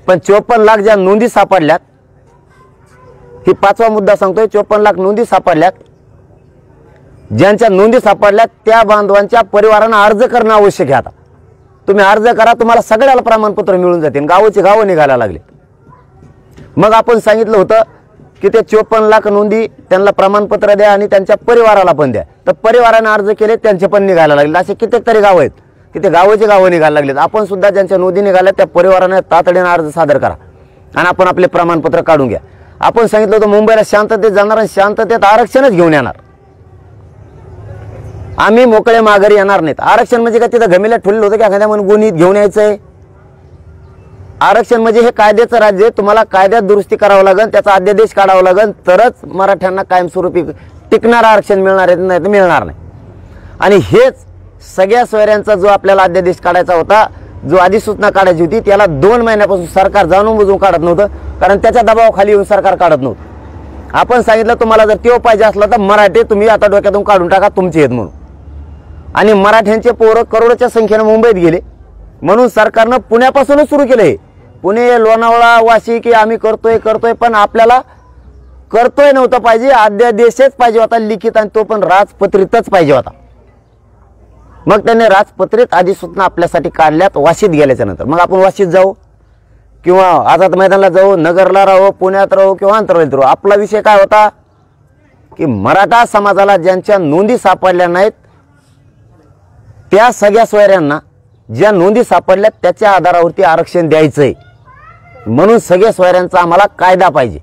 पण 54 लाख ज्या नोंदी सापडल्यात, ही 5वा मुद्दा सांगतोय, 54 लाख नोंदी सापडल्यात, ज्यांच्या नोंदी सापडल्यात त्या बांधवांच्या परिवारांना अर्ज करणं आवश्यक आहे। आता तुम्ही अर्ज करा, तुम्हाला सगळ्याला प्रमाणपत्र मिळून जातील। गावोचे गाव निघायला लागले। मग आपण सांगितलं होतं की ते 54 लाख नोंदी त्यांना प्रमाणपत्र द्या आणि त्यांच्या परिवाराला पण द्या। तर परिवाराने अर्ज केले, त्यांचे पण निघायला लागले। असे कित्येक तरी गाव आहेत की ते गावोचे गाव निघायला लागलेत। आपण सुद्धा ज्यांच्या नोंदी निघाल्या त्या परिवाराने तातडीने अर्ज सादर करा आणि आपण आपले प्रमाणपत्र काढून घ्या। आपण सांगितलं होतं मुंबईला शांततेत जाणार आणि शांततेत आरक्षणच घेऊन येणार। आम्ही मोकळे माघारी येणार नाहीत। आरक्षण म्हणजे काय तिथं घमेल्या ठेवलेलं होतं की एखाद्या म्हणून गुन्हे घेऊन यायचंय? आरक्षण म्हणजे हे कायद्याचं राज्य आहे। तुम्हाला कायद्यात दुरुस्ती करावं लागेल, त्याचा अध्यादेश काढावा लागेल, तरच मराठ्यांना कायमस्वरूपी टिकणारं आरक्षण मिळणार आहे, नाही तर मिळणार नाही। आणि हेच सगळ्या सोयऱ्यांचा जो आपल्याला अध्यादेश काढायचा होता, जो अधिसूचना काढायची होती, त्याला 2 महिन्यापासून सरकार जाणून बुजून काढत नव्हतं, कारण त्याच्या दबावाखाली येऊन सरकार काढत नव्हतं। आपण सांगितलं तुम्हाला जर तेव्हा पाहिजे असला तर मराठी तुम्ही आता डोक्यातून काढून टाका, तुमचे आहेत म्हणून। आणि मराठ्यांचे पोरं करोडोच्या संख्येने मुंबईत गेले, म्हणून सरकारनं पुण्यापासूनच सुरू केलं हे। पुणे, लोणावळा, वाशी की आम्ही करतोय, पण आपल्याला करतोय नव्हतं पाहिजे, अध्यादेशच पाहिजे होता लिखित, आणि तो पण राजपत्रितच पाहिजे होता। मग त्यांनी राजपत्रित अधिसूचना आपल्यासाठी काढल्यात वाशीत गेल्याच्या नंतर। मग आपण वाशीत जाऊ किंवा आझाद मैदानाला जाऊ, नगरला राहू, पुण्यात राहू किंवा अंतराळीत राहू, आपला विषय काय होता की मराठा समाजाला ज्यांच्या नोंदी सापडल्या नाहीत त्या सगळ्या सोयऱ्यांना ज्या नोंदी सापडल्यात त्याच्या आधारावरती आरक्षण द्यायचंय। म्हणून सगळ्या सोयऱ्यांचा आम्हाला कायदा पाहिजे,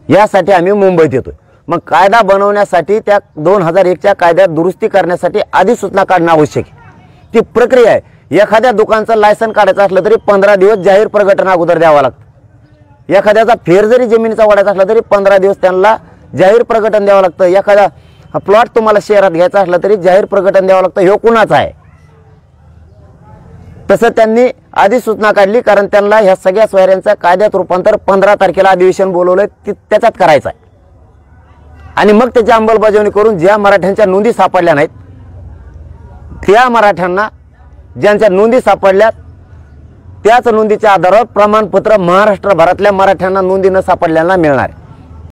यासाठी आम्ही मुंबईत येतोय। मग कायदा बनवण्यासाठी त्या 2001च्या कायद्यात दुरुस्ती करण्यासाठी अधिसूचना काढणं आवश्यक आहे। ती प्रक्रिया आहे। एखाद्या दुकानचं लायसन काढायचं असलं तरी 15 दिवस जाहीर प्रकटन अगोदर द्यावं लागतं। एखाद्याचा फेर जरी जमिनीचा वाढायचा असला तरी 15 दिवस त्यांना जाहीर प्रकटन द्यावं लागतं। एखादा प्लॉट तुम्हाला शहरात घ्यायचा असला तरी जाहीर प्रकटन द्यावं लागतं। हे कुणाचं आहे? तसं त्यांनी अधिसूचना काढली, कारण त्यांना ह्या सगळ्या सोयऱ्यांचं कायद्यात रूपांतर 15 तारखेला अधिवेशन बोलवलंय, त्याच्यात करायचं आहे। आणि मग त्याची अंमलबजावणी करून ज्या मराठ्यांच्या नोंदी सापडल्या नाहीत त्या मराठ्यांना ज्यांच्या नोंदी सापडल्यात त्याच नोंदीच्या आधारावर प्रमाणपत्र महाराष्ट्रभरातल्या मराठ्यांना नोंदी न सापडल्याला मिळणार आहे।